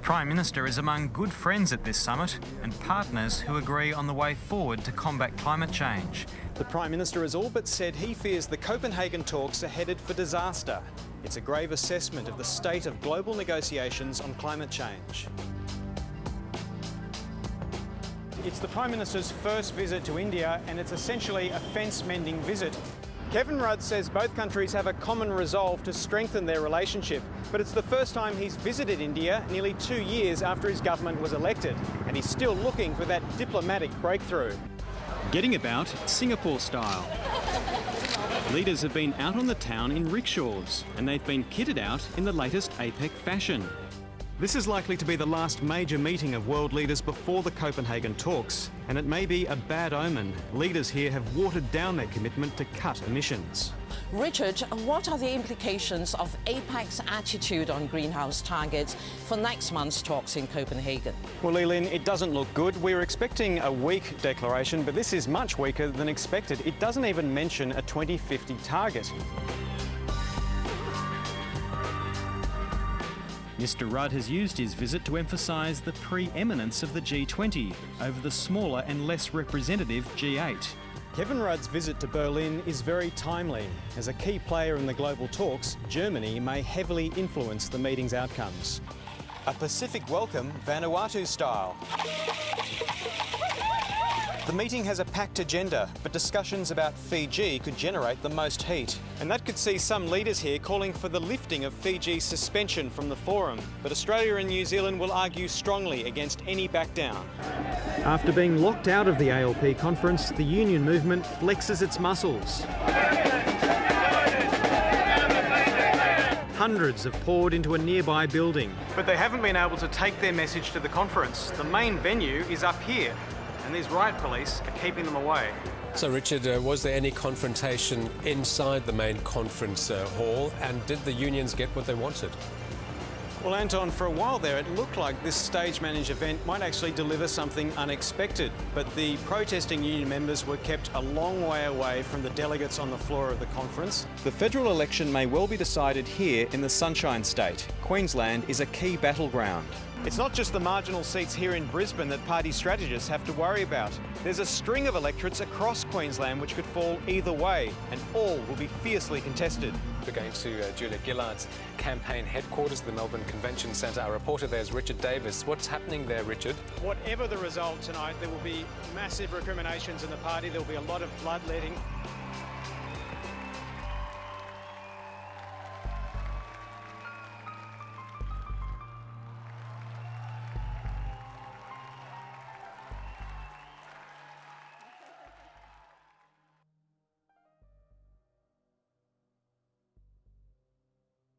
Prime Minister is among good friends at this summit and partners who agree on the way forward to combat climate change. The Prime Minister has all but said he fears the Copenhagen talks are headed for disaster. It's a grave assessment of the state of global negotiations on climate change. It's the Prime Minister's first visit to India, and it's essentially a fence-mending visit. Kevin Rudd says both countries have a common resolve to strengthen their relationship, but it's the first time he's visited India nearly 2 years after his government was elected, and he's still looking for that diplomatic breakthrough. Getting about Singapore style. Leaders have been out on the town in rickshaws, and they've been kitted out in the latest APEC fashion. This is likely to be the last major meeting of world leaders before the Copenhagen talks, and it may be a bad omen. Leaders here have watered down their commitment to cut emissions. Richard, what are the implications of APEC's attitude on greenhouse targets for next month's talks in Copenhagen? Well, Leilin, it doesn't look good. We were expecting a weak declaration, but this is much weaker than expected. It doesn't even mention a 2050 target. Mr Rudd has used his visit to emphasise the preeminence of the G20 over the smaller and less representative G8. Kevin Rudd's visit to Berlin is very timely. As a key player in the global talks, Germany may heavily influence the meeting's outcomes. A Pacific welcome, Vanuatu style. The meeting has a packed agenda, but discussions about Fiji could generate the most heat. And that could see some leaders here calling for the lifting of Fiji's suspension from the forum. But Australia and New Zealand will argue strongly against any back down. After being locked out of the ALP conference, the union movement flexes its muscles. Hundreds have poured into a nearby building, but they haven't been able to take their message to the conference. The main venue is up here, and these riot police are keeping them away. So, Richard, was there any confrontation inside the main conference hall, and did the unions get what they wanted? Well, Anton, for a while there, it looked like this stage-managed event might actually deliver something unexpected, but the protesting union members were kept a long way away from the delegates on the floor of the conference. The federal election may well be decided here in the Sunshine State. Queensland is a key battleground. It's not just the marginal seats here in Brisbane that party strategists have to worry about. There's a string of electorates across Queensland which could fall either way, and all will be fiercely contested. We're going to Julia Gillard's campaign headquarters, the Melbourne Convention Centre. Our reporter there is Richard Davis. What's happening there, Richard? Whatever the result tonight, there will be massive recriminations in the party. There will be a lot of bloodletting.